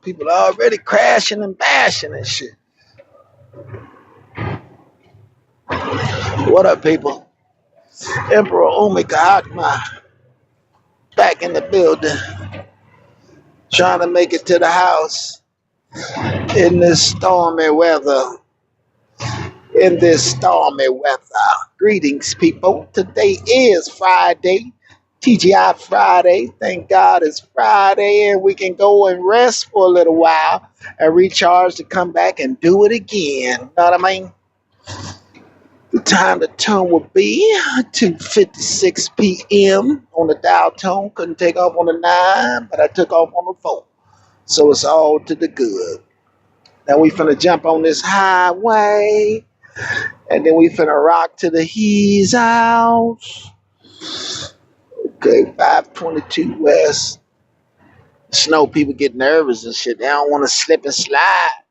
People are already crashing and bashing and shit. What up, people? Emperor Omega Akma back in the building, trying to make it to the house in this stormy weather. In this stormy weather. Greetings, people. Today is Friday, TGI Friday. Thank God it's Friday and we can go and rest for a little while and recharge to come back and do it again. Know what I mean? The time to tune will be 2:56 p.m. on the dial tone. Couldn't take off on the 9, but I took off on the 4. So it's all to the good. Now we finna jump on this highway. And then we finna rock to the He's house. Okay, 522 West. Snow people get nervous and shit. They don't want to slip and slide.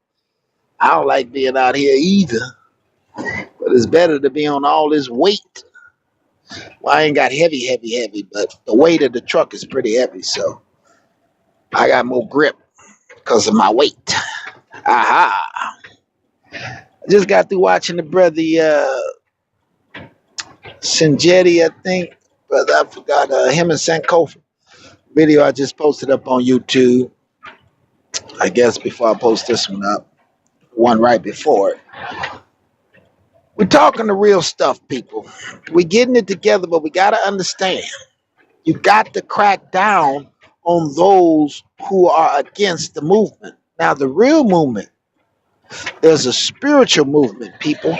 I don't like being out here either. But it's better to be on all this weight. Well, I ain't got heavy, but the weight of the truck is pretty heavy, so I got more grip because of my weight. Aha. I just got through watching the brother Sinjetti, I think. Brother, I forgot him and Sankofa video I just posted up on YouTube. I guess before I post this one up. One right before it. We're talking the real stuff, people. We're getting it together, but we got to understand. You got to crack down on those who are against the movement. Now, the real movement, there's a spiritual movement, people.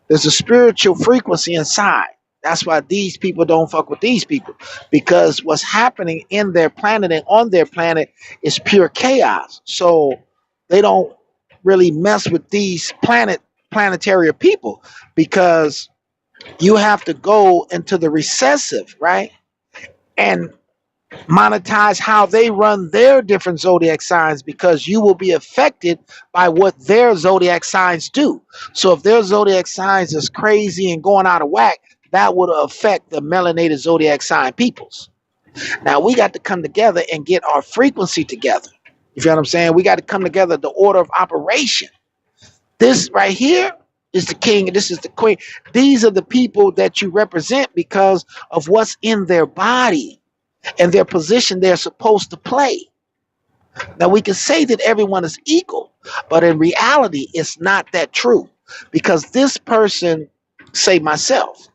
There's a spiritual frequency inside. That's why these people don't fuck with these people. Because what's happening in their planet and on their planet is pure chaos. So they don't really mess with these planetary people because you have to go into the recessive, right? And monetize how they run their different zodiac signs because you will be affected by what their zodiac signs do. So if their zodiac signs is crazy and going out of whack, that would affect the melanated zodiac sign peoples. Now we got to come together and get our frequency together. You feel what I'm saying? We got to come together, the order of operation. This right here is the king and this is the queen. These are the people that you represent because of what's in their body and their position they're supposed to play. Now we can say that everyone is equal, but in reality, it's not that true. Because this person, say myself,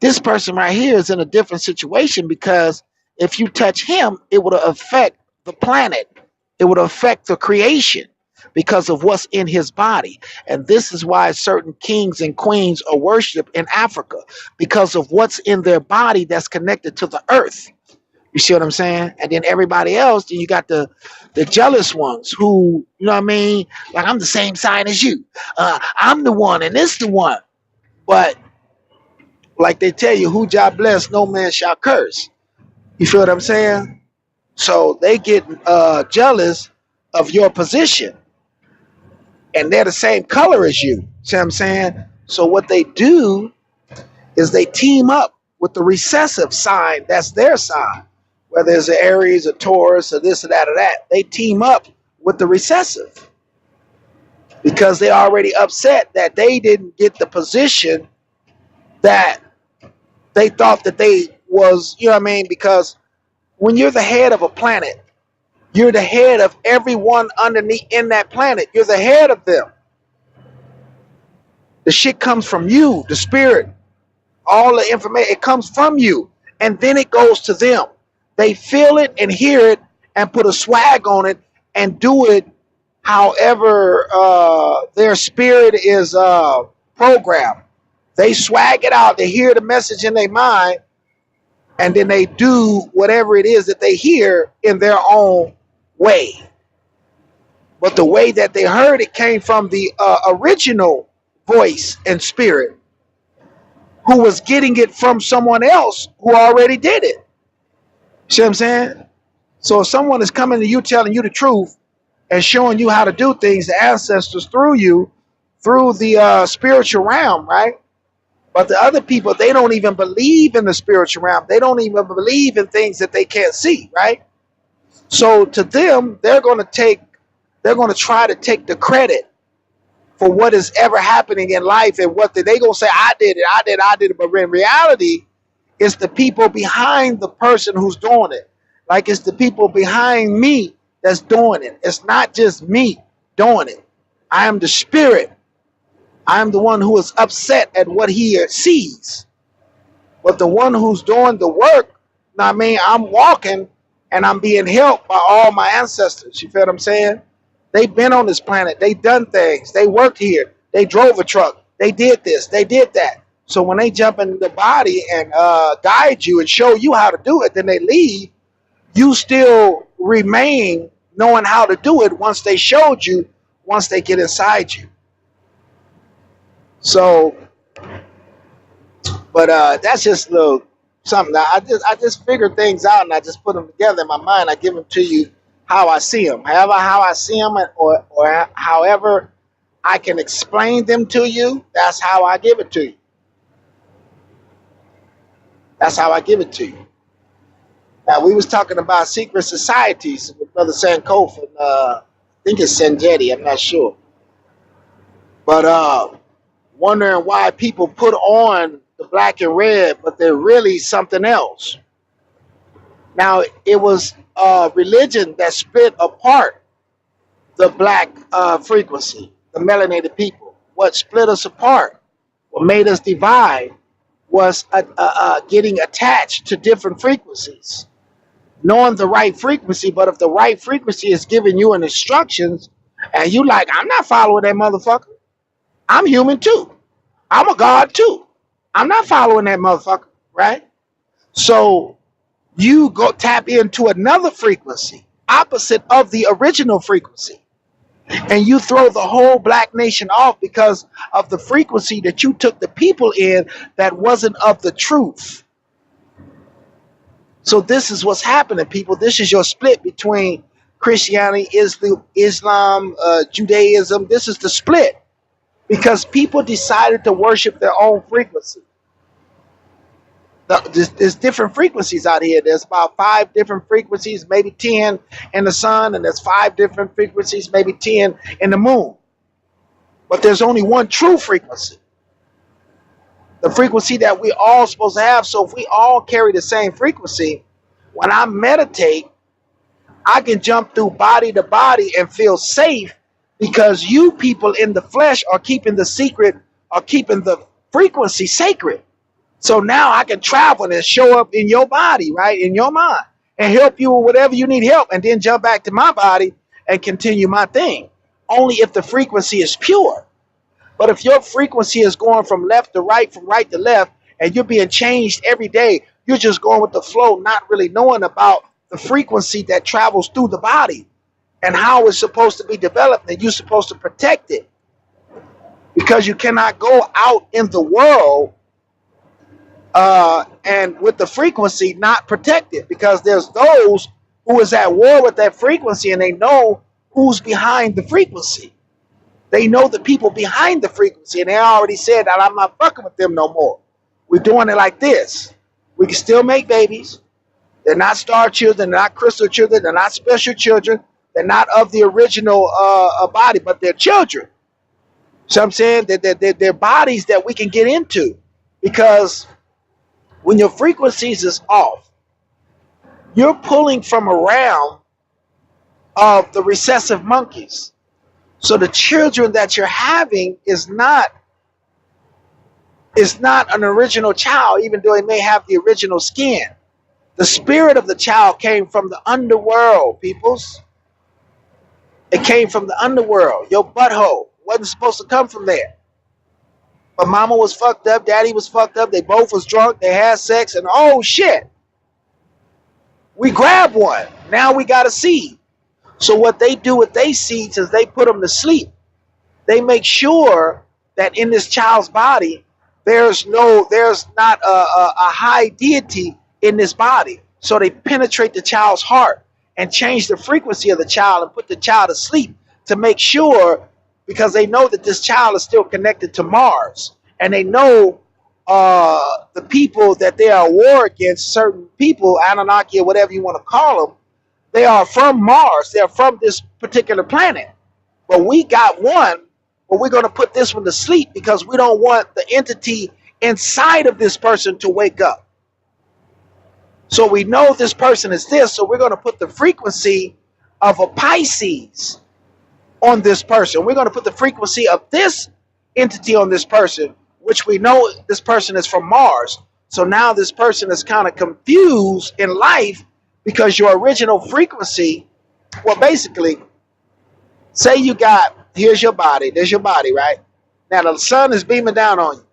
this person right here is in a different situation because if you touch him, it would affect the planet. It would affect the creation because of what's in his body. And this is why certain kings and queens are worshipped in Africa because of what's in their body that's connected to the earth. You see what I'm saying? And then everybody else, then you got the jealous ones who, you know what I mean? Like, I'm the same sign as you. I'm the one and it's the one. But like they tell you, who Jah bless, no man shall curse. You feel what I'm saying? So they get jealous of your position. And they're the same color as you. See what I'm saying? So what they do is they team up with the recessive sign. That's their sign. Whether it's an Aries, a Taurus, or this or that or that, they team up with the recessive because they're already upset that they didn't get the position that they thought that they was, you know what I mean? Because when you're the head of a planet, you're the head of everyone underneath in that planet. You're the head of them. The shit comes from you, the spirit, all the information, it comes from you, and then it goes to them. They feel it and hear it and put a swag on it and do it however their spirit is programmed. They swag it out. They hear the message in their mind and then they do whatever it is that they hear in their own way. But the way that they heard it came from the original voice and spirit who was getting it from someone else who already did it. See what I'm saying? So if someone is coming to you telling you the truth and showing you how to do things, the ancestors through you, through the spiritual realm, right? But the other people, they don't even believe in the spiritual realm. They don't even believe in things that they can't see, right? So to them, they're going to try to take the credit for what is ever happening in life, and what they going to say, I did it. But in reality, it's the people behind the person who's doing it. Like, it's the people behind me that's doing it. It's not just me doing it. I am the spirit. I am the one who is upset at what he sees. But the one who's doing the work, I mean, I'm walking and I'm being helped by all my ancestors. You feel what I'm saying? They've been on this planet. They done things. They worked here. They drove a truck. They did this. They did that. So when they jump in the body and guide you and show you how to do it, then they leave. You still remain knowing how to do it once they showed you, once they get inside you. So, but that's just a little something. I just figure things out and I just put them together in my mind. I give them to you how I see them. However, how I see them, or however I can explain them to you, that's how I give it to you. That's how I give it to you. Now, we was talking about secret societies with Brother Sankofa, and I think it's Sanjetti, I'm not sure. But wondering why people put on the black and red, but they're really something else. Now, it was religion that split apart the black frequency, the melanated people. What split us apart, what made us divide, was getting attached to different frequencies. Knowing the right frequency, but if the right frequency is giving you an instructions, and you like, I'm not following that motherfucker. I'm human too. I'm a god too. I'm not following that motherfucker, right? So you go tap into another frequency, opposite of the original frequency, and you throw the whole black nation off because of the frequency that you took the people in that wasn't of the truth. So this is what's happening, people. This is your split between Christianity, Islam, Judaism. This is the split because people decided to worship their own frequency. There's different frequencies out here. There's about 5 different frequencies, maybe 10 in the sun, and there's 5 different frequencies, maybe 10 in the moon. But there's only one true frequency. The frequency that we all supposed to have. So if we all carry the same frequency, when I meditate, I can jump through body to body and feel safe because you people in the flesh are keeping the secret, are keeping the frequency sacred. So now I can travel and show up in your body, right, in your mind, and help you with whatever you need help, and then jump back to my body and continue my thing. Only if the frequency is pure. But if your frequency is going from left to right, from right to left, and you're being changed every day, you're just going with the flow, not really knowing about the frequency that travels through the body and how it's supposed to be developed, and you're supposed to protect it. Because you cannot go out in the world and with the frequency not protect it, because there's those who is at war with that frequency, and they know who's behind the frequency. They know the people behind the frequency, and they already said that I'm not fucking with them no more. We're doing it like this. We can still make babies. They're not star children. They're not crystal children. They're not special children. They're not of the original body, but they're children. So I'm saying that they're bodies that we can get into, because when your frequencies is off, you're pulling from a realm of the recessive monkeys. So the children that you're having is not an original child, even though it may have the original skin. The spirit of the child came from the underworld, peoples. It came from the underworld. Your butthole wasn't supposed to come from there. But mama was fucked up, daddy was fucked up, they both was drunk, they had sex, and oh shit, we grabbed one. Now we got a seed. So what they do with their seeds is they put them to sleep. They make sure that in this child's body, there's not a high deity in this body. So they penetrate the child's heart and change the frequency of the child and put the child to sleep to make sure, because they know that this child is still connected to Mars. And they know the people that they are at war against, certain people, Anunnaki or whatever you want to call them, They are from Mars. They're from this particular planet. But we got one, but we're going to put this one to sleep because we don't want the entity inside of this person to wake up. So we know this person is this, so we're going to put the frequency of a Pisces on this person. We're going to put the frequency of this entity on this person, which we know this person is from Mars. So now this person is kind of confused in life because your original frequency, well, basically, say you got, here's your body, there's your body, right? Now the sun is beaming down on you.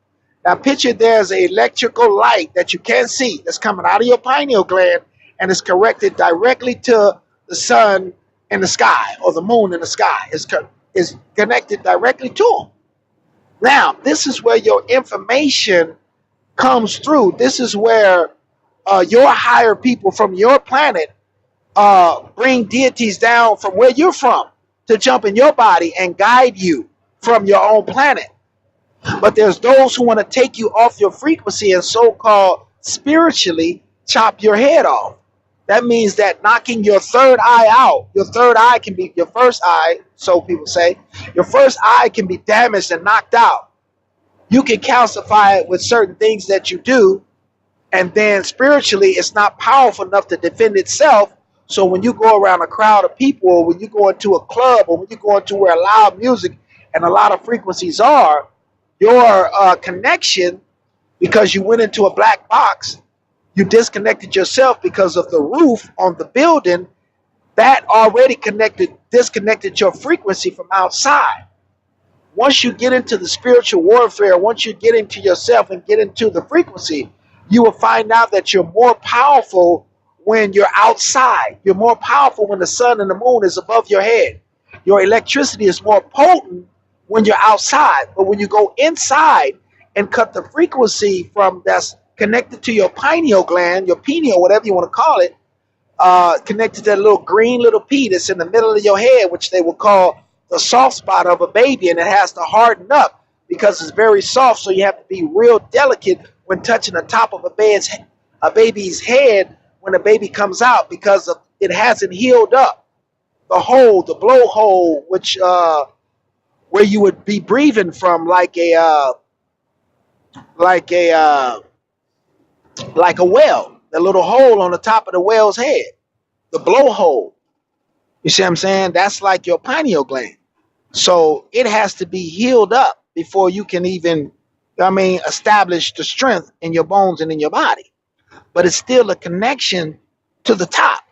Now picture there's an electrical light that you can't see that's coming out of your pineal gland and is directed directly to the sun in the sky or the moon in the sky. It's connected directly to them. Now, this is where your information comes through. This is where your higher people from your planet bring deities down from where you're from to jump in your body and guide you from your own planet. But there's those who want to take you off your frequency and so-called spiritually chop your head off. That means that knocking your third eye out, your third eye can be your first eye, so people say, your first eye can be damaged and knocked out. You can calcify it with certain things that you do, and then spiritually it's not powerful enough to defend itself. So when you go around a crowd of people, or when you go into a club, or when you go into where loud music and a lot of frequencies are, your connection, because you went into a black box, you disconnected yourself because of the roof on the building that already disconnected your frequency from outside. Once you get into the spiritual warfare, once you get into yourself and get into the frequency, you will find out that you're more powerful when you're outside. You're more powerful when the sun and the moon is above your head. Your electricity is more potent when you're outside. But when you go inside and cut the frequency from that's connected to your pineal gland, your pineal, whatever you want to call it, connected to that little green little pea that's in the middle of your head, which they will call the soft spot of a baby, and it has to harden up because it's very soft. So you have to be real delicate when touching the top of a baby's head when a baby comes out, because it hasn't healed up. The hole, the blowhole, which where you would be breathing from, like a well, the little hole on the top of the whale's head, the blowhole. You see what I'm saying? That's like your pineal gland. So it has to be healed up before you can even, establish the strength in your bones and in your body. But it's still a connection to the top.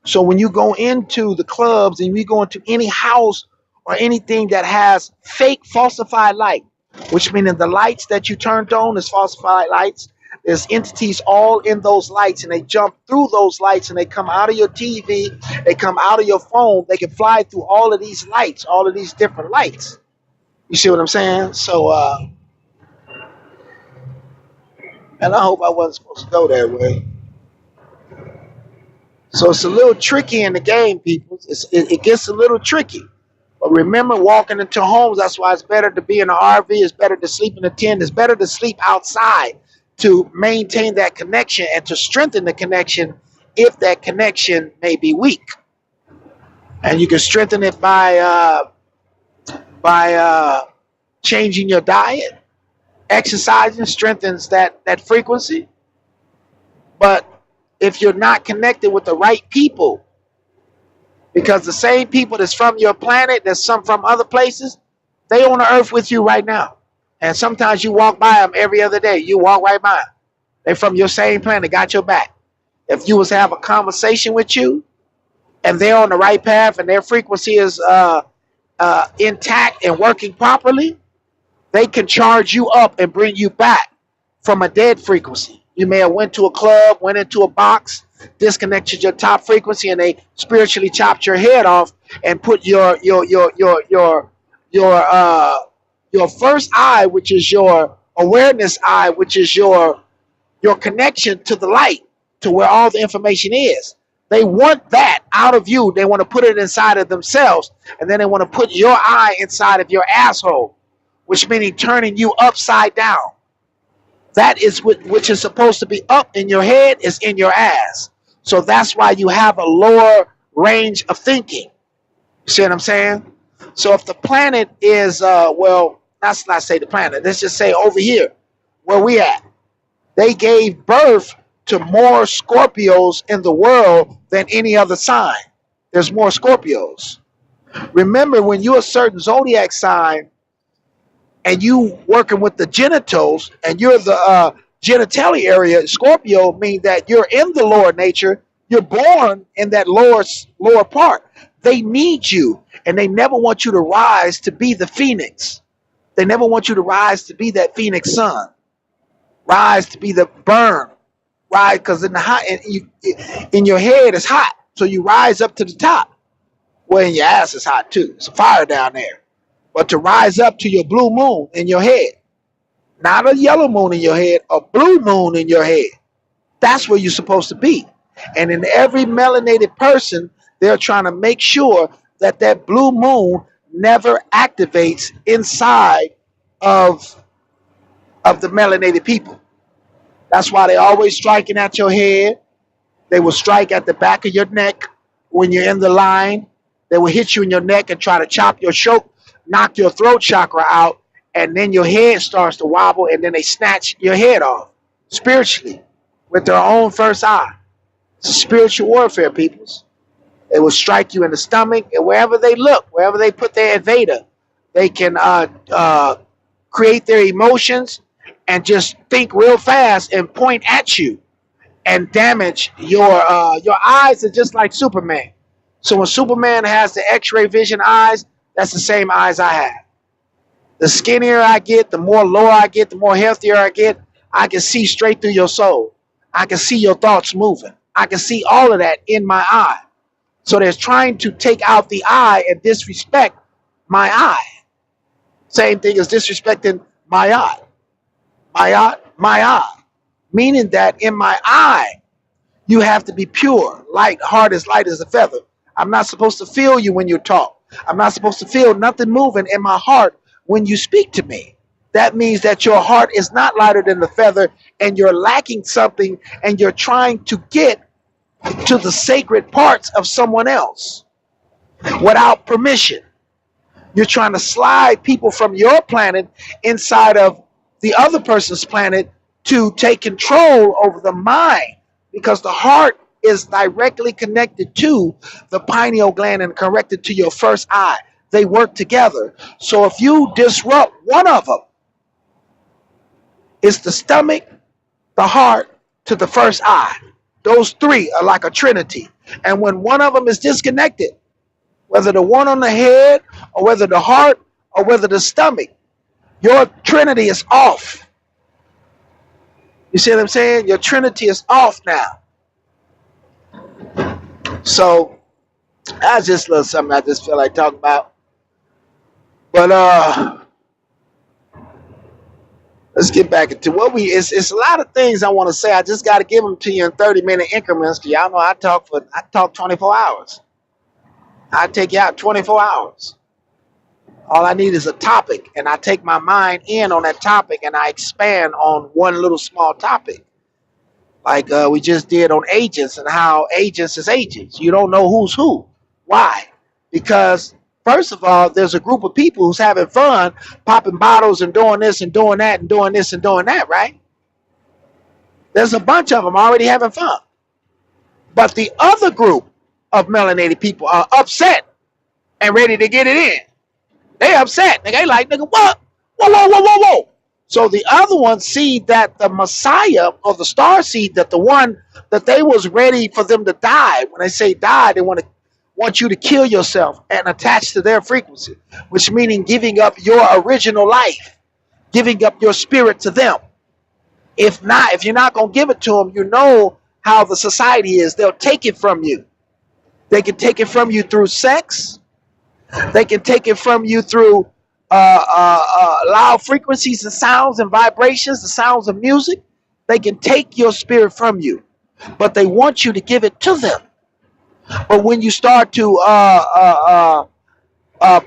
So when you go into the clubs and you go into any house or anything that has fake falsified light, which means the lights that you turned on is falsified lights. There's entities all in those lights, and they jump through those lights, and they come out of your TV, they come out of your phone, they can fly through all of these lights, all of these different lights. You see what I'm saying? So, and I hope I wasn't supposed to go that way. So it's a little tricky in the game, people. It gets a little tricky. But remember, walking into homes, that's why it's better to be in an RV, it's better to sleep in a tent, it's better to sleep outside to maintain that connection and to strengthen the connection if that connection may be weak. And you can strengthen it by changing your diet. Exercising strengthens that frequency. But if you're not connected with the right people, because the same people that's from your planet, there's some from other places, they on the earth with you right now. And sometimes you walk by them every other day. You walk right by them. They're from your same planet, got your back. If you was to have a conversation with you and they're on the right path and their frequency is intact and working properly, they can charge you up and bring you back from a dead frequency. You may have went to a club, went into a box, disconnected your top frequency, and they spiritually chopped your head off and put your first eye, which is your awareness eye, which is your connection to the light, to where all the information is. They want that out of you. They want to put it inside of themselves, and then they want to put your eye inside of your asshole, which meaning turning you upside down. That is which is supposed to be up in your head is in your ass. So that's why you have a lower range of thinking. See what I'm saying? So if the planet is, well, let's not say the planet. Let's just say over here, where we at. They gave birth to more Scorpios in the world than any other sign. There's more Scorpios. Remember, when you're a certain zodiac sign and you working with the genitals and you're the genitalia area, Scorpio means that you're in the lower nature. You're born in that lower part. They need you, and they never want you to rise to be the phoenix. They never want you to rise to be that phoenix sun. Rise to be the burn. Rise because in the hot in your head it's hot, so you rise up to the top. Well, in your ass is hot too. It's a fire down there. But to rise up to your blue moon in your head, not a yellow moon in your head, a blue moon in your head. That's where you're supposed to be. And in every melanated person, they're trying to make sure that that blue moon never activates inside of the melanated people. That's why they always striking at your head. They will strike at the back of your neck when you're in the line. They will hit you in your neck and try to chop your choke, knock your throat chakra out, and then your head starts to wobble, and then they snatch your head off spiritually with their own first eye. It's spiritual warfare, peoples. They will strike you in the stomach, and wherever they look, wherever they put their invader, they can create their emotions and just think real fast and point at you and damage your eyes. Are just like Superman. So when Superman has the X-ray vision eyes, that's the same eyes I have. The skinnier I get, the more lower I get, the more healthier I get, I can see straight through your soul. I can see your thoughts moving. I can see all of that in my eye. So they're trying to take out the eye and disrespect my eye. Same thing as disrespecting my eye. My eye. Meaning that in my eye, you have to be pure, light, heart as light as a feather. I'm not supposed to feel you when you talk. I'm not supposed to feel nothing moving in my heart when you speak to me. That means that your heart is not lighter than the feather and you're lacking something and you're trying to get to the sacred parts of someone else without permission. You're trying to slide people from your planet inside of the other person's planet to take control over the mind, because the heart is directly connected to the pineal gland and connected to your first eye. They work together. So if you disrupt one of them, it's the stomach, the heart, to the first eye. Those three are like a trinity. And when one of them is disconnected, whether the one on the head or whether the heart or whether the stomach, your trinity is off. You see what I'm saying? Your trinity is off now. So that's just a little something I just feel like talking about. But let's get back into what it's a lot of things I want to say. I just got to give them to you in 30-minute increments, because y'all know I talk 24 hours. I take you out 24 hours. All I need is a topic, and I take my mind in on that topic, and I expand on one little small topic. Like we just did on agents and how agents is agents. You don't know who's who. Why? Because, first of all, there's a group of people who's having fun, popping bottles and doing this and doing that and doing this and doing that, right? There's a bunch of them already having fun. But the other group of melanated people are upset and ready to get it in. They upset. They like, nigga, what? Whoa. So the other ones see that the Messiah or the star seed, that the one that they was ready for them to die. When they say die, they want you to kill yourself and attach to their frequency, which meaning giving up your original life, giving up your spirit to them. If you're not going to give it to them, you know how the society is. They'll take it from you. They can take it from you through sex. They can take it from you through loud frequencies and sounds and vibrations, the sounds of music. They can take your spirit from you, but they want you to give it to them. But when you start to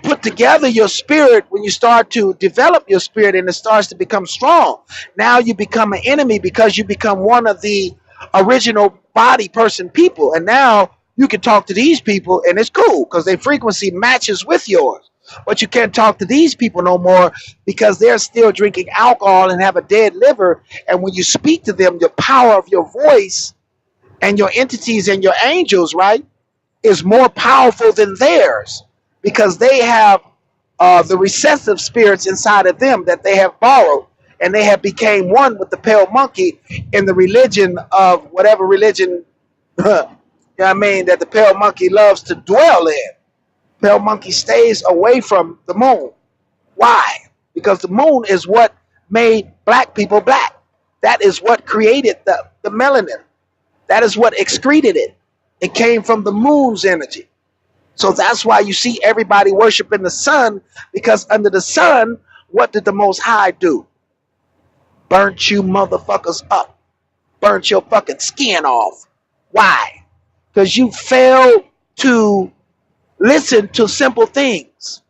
put together your spirit, when you start to develop your spirit and it starts to become strong, now you become an enemy, because you become one of the original body person people. And now You can talk to these people and it's cool because their frequency matches with yours. But you can't talk to these people no more because they're still drinking alcohol and have a dead liver. And when you speak to them, the power of your voice and your entities and your angels, right, is more powerful than theirs because they have the recessive spirits inside of them that they have borrowed, and they have became one with the pale monkey in the religion of whatever religion you know what I mean, that the pale monkey loves to dwell in. Pale monkey stays away from the moon. Why? Because the moon is what made black people black. That is what created the melanin. That is what excreted it. It came from the moon's energy. So that's why you see everybody worshiping the sun, because under the sun, what did the Most High do? Burnt you motherfuckers up. Burnt your fucking skin off. Why? Because you failed to listen to simple things.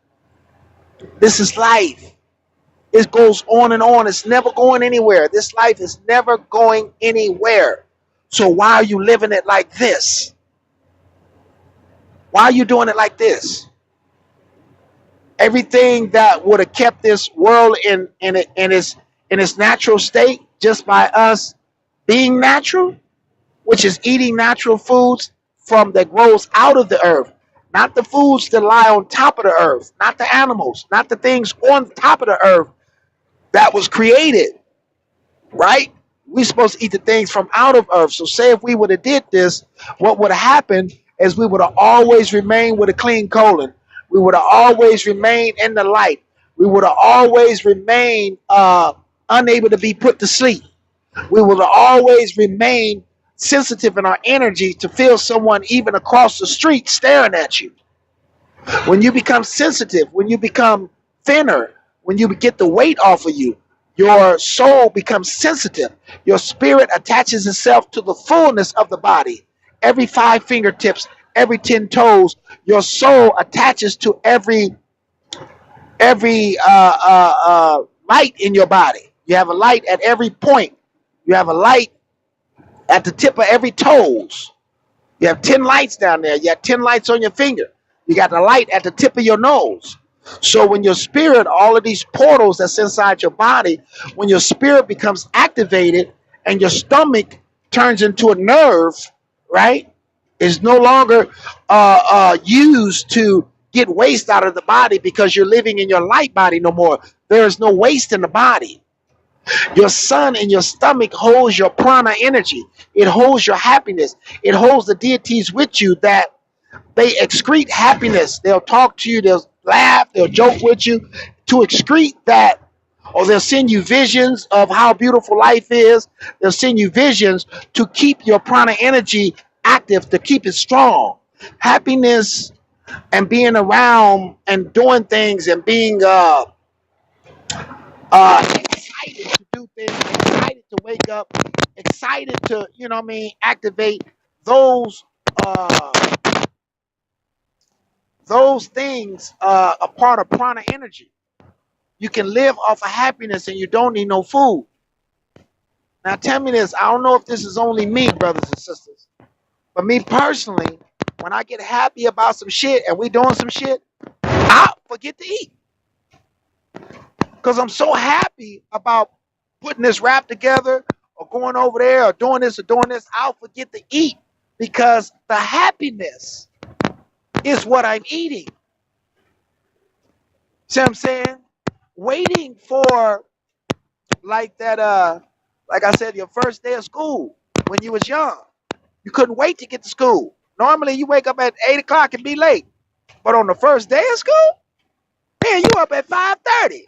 This is life. It goes on and on. It's never going anywhere. This life is never going anywhere. So why are you living it like this? Why are you doing it like this? Everything that would have kept this world in its natural state just by us being natural, which is eating natural foods from that grows out of the earth, not the foods that lie on top of the earth, not the animals, not the things on top of the earth that was created, right? We're supposed to eat the things from out of earth. So say if we would have did this, what would have happened is we would have always remained with a clean colon. We would have always remained in the light. We would have always remained unable to be put to sleep. We would have always remained sensitive in our energy to feel someone even across the street staring at you. When you become sensitive, when you become thinner, when you get the weight off of you, your soul becomes sensitive. Your spirit attaches itself to the fullness of the body. Every 5 fingertips, every 10 toes, your soul attaches to every light in your body. You have a light at every point. You have a light at the tip of every toes. You have 10 lights down there. You have 10 lights on your finger. You got the light at the tip of your nose. So when your spirit, all of these portals that's inside your body, when your spirit becomes activated and your stomach turns into a nerve, right, is no longer used to get waste out of the body because you're living in your light body no more. There is no waste in the body. Your sun in your stomach holds your prana energy. It holds your happiness. It holds the deities with you that they excrete happiness. They'll talk to you. They'll laugh. They'll joke with you to excrete that. Or they'll send you visions of how beautiful life is. They'll send you visions to keep your prana energy active, to keep it strong. Happiness and being around and doing things and being excited to do things, excited to wake up, excited to, you know what I mean, activate those things a part of prana energy. You can live off of happiness and you don't need no food. Now tell me this, I don't know if this is only me, brothers and sisters, but me personally, when I get happy about some shit and we doing some shit, I'll forget to eat. Because I'm so happy about putting this rap together or going over there or doing this, I'll forget to eat because the happiness is what I'm eating. See what I'm saying? Waiting for like that, like I said, your first day of school when you was young. You couldn't wait to get to school. Normally you wake up at 8 o'clock and be late. But on the first day of school, man, you up at 5:30.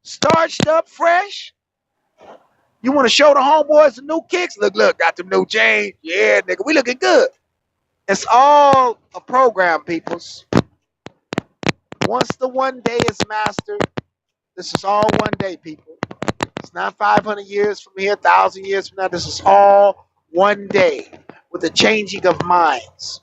Starched up, fresh. You want to show the homeboys the new kicks? Look, got them new chains. Yeah, nigga, we looking good. It's all a program, peoples. Once the one day is mastered, this is all one day, people. It's not 500 years from here, 1,000 years from now. This is all one day with the changing of minds.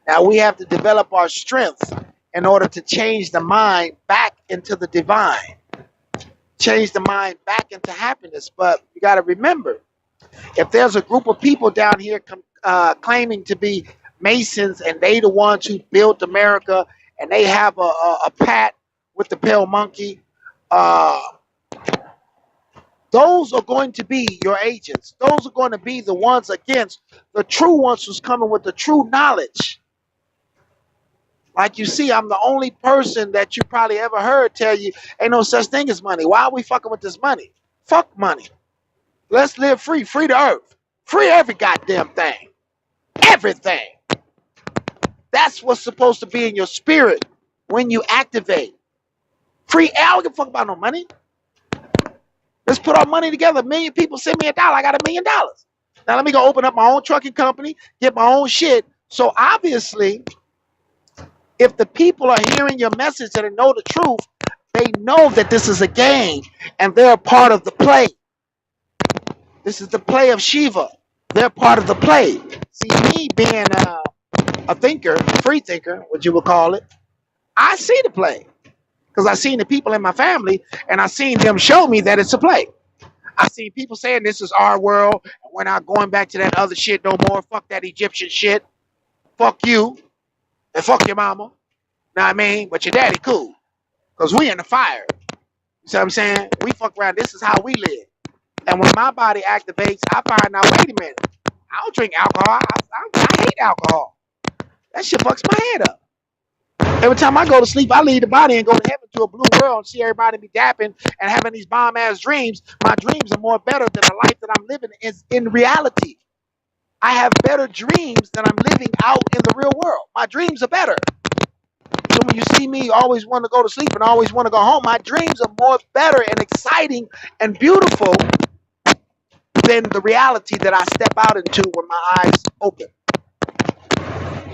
Now we have to develop our strength in order to change the mind back into the divine. Change the mind back into happiness. But you got to remember, if there's a group of people down here claiming to be Masons, and they the ones who built America, and they have a pat with the pale monkey. Uh, those are going to be your agents. Those are going to be the ones against the true ones who's coming with the true knowledge. Like you see, I'm the only person that you probably ever heard tell you ain't no such thing as money. Why are we fucking with this money? Fuck money. Let's live free. Free the earth. Free every goddamn thing. Everything. That's what's supposed to be in your spirit when you activate. Free. I don't give a fuck about no money. Let's put our money together. 1 million people send me $1. I got $1 million. Now let me go open up my own trucking company, get my own shit. So obviously, if the people are hearing your message and they know the truth, they know that this is a game and they're a part of the play. This is the play of Shiva. They're part of the play. See, me being a thinker, free thinker, what you would call it, I see the play. Because I seen the people in my family and I seen them show me that it's a play. I seen people saying this is our world and we're not going back to that other shit no more. Fuck that Egyptian shit. Fuck you. And fuck your mama. Know what I mean? But your daddy cool. Because we in the fire. You see what I'm saying? We fuck around. This is how we live. And when my body activates, I find out, wait a minute. I don't drink alcohol. I hate alcohol. That shit fucks my head up. Every time I go to sleep, I leave the body and go to heaven to a blue world and see everybody be dapping and having these bomb-ass dreams. My dreams are more better than the life that I'm living in reality. I have better dreams than I'm living out in the real world. My dreams are better. So when you see me always want to go to sleep and always want to go home, my dreams are more better and exciting and beautiful than the reality that I step out into when my eyes open.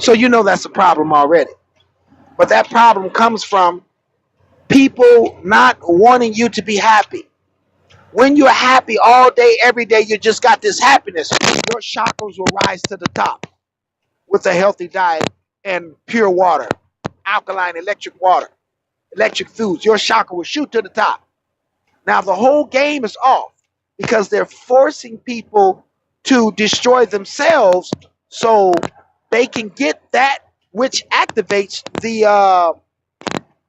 So you know that's a problem already. But that problem comes from people not wanting you to be happy. When you're happy all day, every day, you just got this happiness. Your chakras will rise to the top with a healthy diet and pure water, alkaline, electric water, electric foods. Your chakra will shoot to the top. Now, the whole game is off because they're forcing people to destroy themselves so they can get that which activates the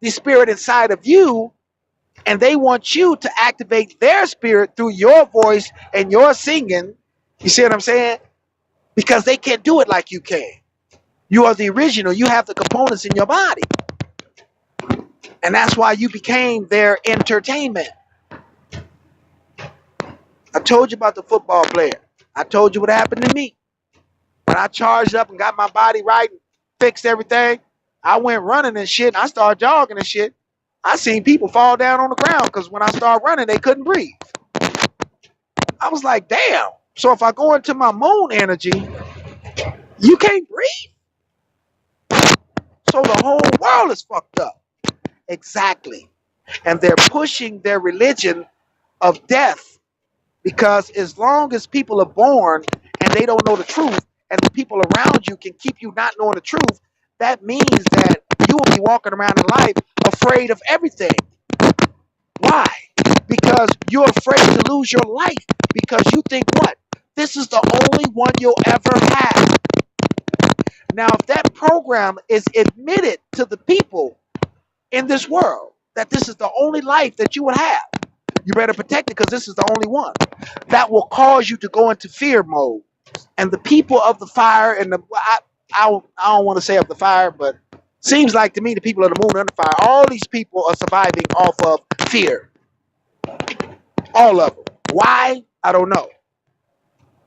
spirit inside of you, and they want you to activate their spirit through your voice and your singing. You see what I'm saying? Because they can't do it like you can. You are the original. You have the components in your body. And that's why you became their entertainment. I told you about the football player. I told you what happened to me. When I charged up and got my body right and fixed everything, I went running and shit. I started jogging and shit. I seen people fall down on the ground because when I started running, they couldn't breathe. I was like, damn. So if I go into my moon energy, you can't breathe. So the whole world is fucked up. Exactly. And they're pushing their religion of death because as long as people are born and they don't know the truth and the people around you can keep you not knowing the truth, that means that you will be walking around in life afraid of everything. Why? Because you're afraid to lose your life because you think what? This is the only one you'll ever have. Now, if that program is admitted to the people in this world, that this is the only life that you would have, you better protect it because this is the only one. That will cause you to go into fear mode. And the people of the fire and I don't want to say of the fire, but seems like to me the people of the moon under fire, all these people are surviving off of fear. All of them. Why? I don't know.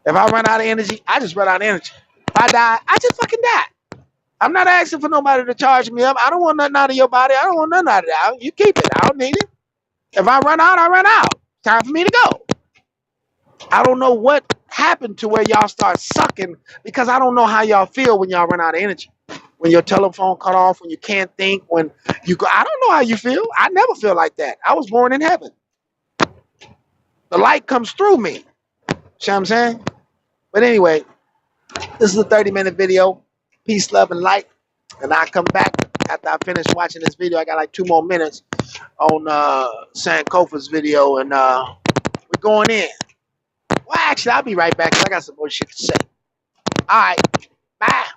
If I run out of energy, I just run out of energy. If I die, I just fucking die. I'm not asking for nobody to charge me up. I don't want nothing out of your body. I don't want nothing out of that. You keep it. I don't need it. If I run out, I run out. Time for me to go. I don't know what happened to where y'all start sucking because I don't know how y'all feel when y'all run out of energy. When your telephone cut off, when you can't think, when you go, I don't know how you feel. I never feel like that. I was born in heaven. The light comes through me. See what I'm saying? But anyway, this is a 30-minute video. Peace, love, and light. And I'll come back after I finish watching this video. I got like 2 more minutes on Sankofa's video, and we're going in. Well, actually, I'll be right back because I got some more shit to say. All right. Bye.